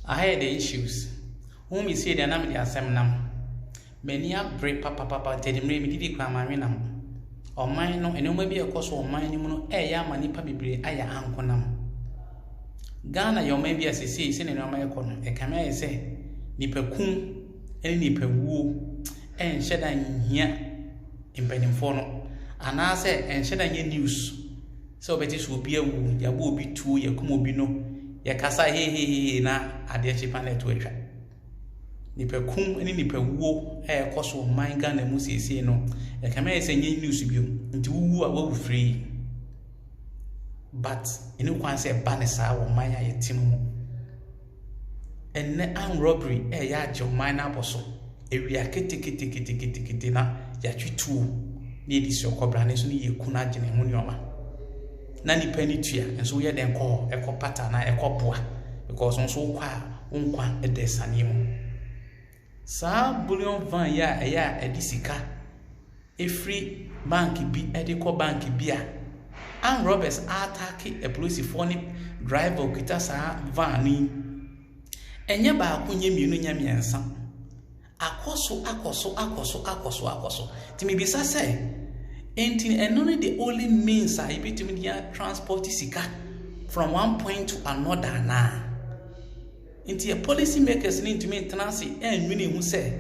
I had the issues. Whom you say the name of the assembly. Many a break papa tell him maybe did come marinam. Or mine no, and no maybe a course or mine, you know, money papi, aya anconam. Ghana, your maybe as I say, sending on my corner, a camera say, Nipper coon, and nipper woo, and shed in here in Peninforno. And I said, and shed in news. So Betis will be a woo, ya will be two, ya kumobino, ya casa he na adia chipane to a trap. Nipper coon, and nipper woo, a cost of my gun and musi say no, a camera say news of you, into woo are well free. But you know, say Banessa or Maya Timu. And now robbery, a yard your minor apostle. A reactivity na yachi two near this your cobranes, you kunajin and munioma. Nanny penny tia, and so we then call a copata na a copua, because on so qua, a desanimo. Sa bullion van ya a disika. A free banky be a deco banky beer. And robbers attack a police phone driver kita sa vani. Enya ba kunye mienu nya miensa. Akoso. Timi bisa say, enti only the only means I be to transport sika from one point to another na. Enti a policy makers need to mean tenancy and mini who say,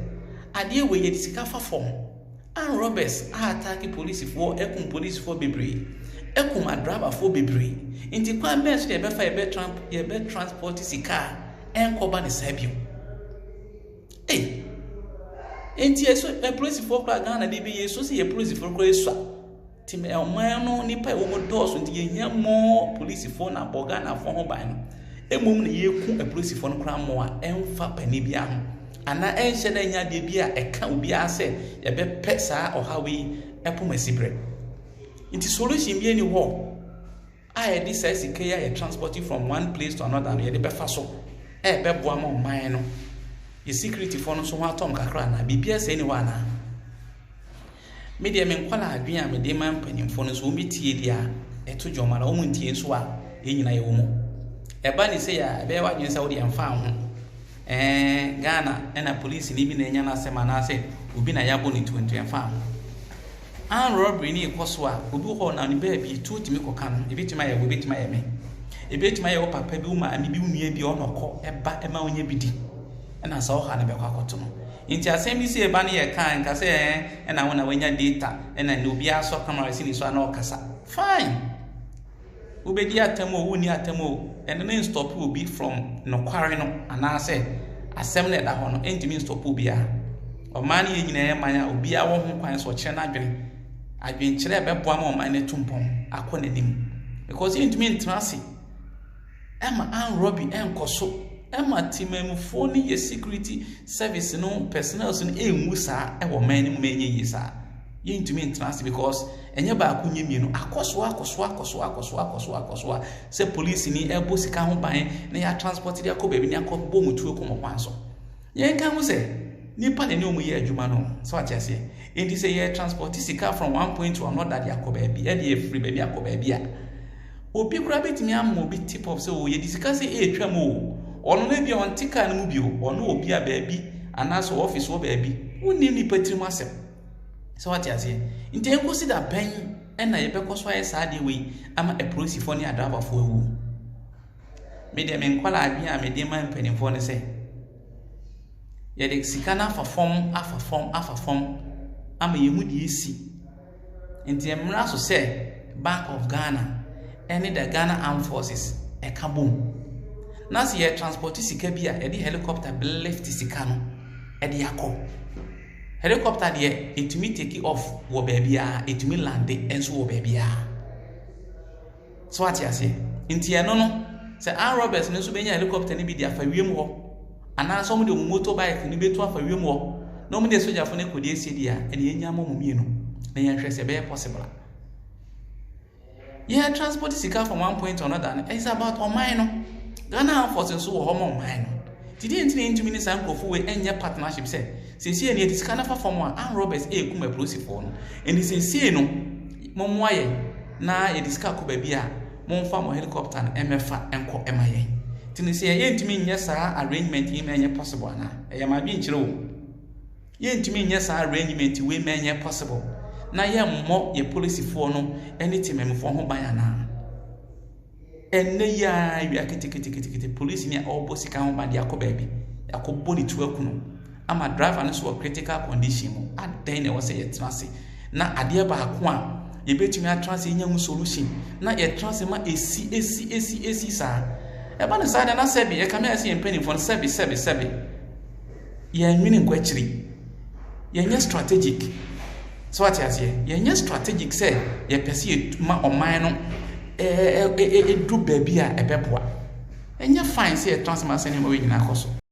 adie we ye sika fa form. And robbers attack police for ekum police for bebre. Ekuma driver for bebre. Inti kwa best ye be transport sika enkoba ne sabio. Eh. Inti eso e police for Ghana de be yeso se ye police for kro eswa. Tim e oman no nipa e wo doso nti ye hia mo police for na boga na for ho ban no. Emom ne ye ku e police for no kra mo a emfa pani bia ho. Ana enhye na nya de bia e ka obi ase ye be pesa ohawi epomasibre. It is solution be any war. I this says you transporting from one place to another and you be faso. Be boamo mine. Your security for no so what Tom Kakra na BBS anyone. Media men kwala adwin a me de man panim for no so mi tie dia e to jomara o muntie so a enyina ye wo mu. E ba ni say ya be wa dwen sa wo de amfa ho. Ghana and a police ni bi na nya na asema na say obi na yabo ni 20 amfa ho. And robbery ni ekoswa obi ho na ni baby tu timi kokan e betima ye we betima ye me e betima ye o papa bi uma ani bi unua bi onoko eba ema onya bidi na sa o ha na be kwakoto no nti asem ni se eba na ye kan ka se e na wona wanya data e na no bi aso camera si ni so na okasa fine ubedi atamo woni atamo and then stop obi from no kware no ana se asem na da ho no enti stop obi a o man ye nyina ye manya obi a wo ho kwan so kire na adwene adwenkyere be boa ma man ne tumpom akonanim because you ntumi ntrase ema an robi enkoso ema timamfo ni ye security service no personnel so enwu saa e wo man ne menye yi saa you ntumi ntrase because enye ba akonye mienu akoso se police ni ebo sika ho ban na ya transport dia ko baby ni akobbo mutuo ko mo kwanso ye nka ho se nipa ne omu ye adwuma no so atiase enti say ye transport sika from one point to another dia ko baabi e dey free baabi akoba baabi a obi kura betimi am obi tip of say o ye disika say e twam o ono na bia on tika na mu bio ono obi a baabi anaso office wo baabi woni nipa tirim asem so atiase enti en consider pen na ye be koso aye saa de we ama a police for ni adava for ewu me de men kwala adwen a me de man panimfo ne say yede sikana afa form ama yemu de esi enti emra so say Bank of Ghana and the Ghana Armed Forces e kabom na se ye transport sika bia e de helicopter lift sika no e de yakọ helicopter de etumi take off wo baabia etumi land enso wo baabia so atiase enti eno no se Armed Robbers ne so benya helicopter ne bi de afa wiem ho ana so mo de motorbike ni betu afa wiem ho no mo de soja fo ne kodi esi dia ene enya mo mienu na yan hwese be possible yeah transport sika from one point to another it's about omine no Ghana Forces so wo mo omine no did enti mini san krofo we enya partnership say se ene sika na fa form Armed Robbers e kuma police for no eni se no mo aye na e disika ko ba bia mo mfa mo helicopter na emefa enko emaye Tini say yentimi nyɛ saa arrangement yi menye possible na. Ɛyɛ ma bi nkyerɛ wo. Yentimi nyɛ saa arrangement we menye possible. Na ye mmɔ ye police fo no ɛne timemfo ho ban ana. Ɛnɛ ya wi akiti police ni a ɔbɔ sika ho ban de akɔ baabi. Akɔbɔ ni tu akuno. Ama driver no so critical condition mu. Adan na wɔsɛ yɛ trance. Na adeɛ baako a ye betumi atrance nya mu solution. Na ye trance ma esi saa. Eba ne saa na sɛ bi ye kame ase mpani fo sɛbi. Ye nwini nkwachiri. Ye nya strategic. So what you say? Ye nya strategic say ye pese ma ɔman no du baabi a ɛbɛboa. Enya fine say trance ma sɛ ne ma we nyina akɔ so.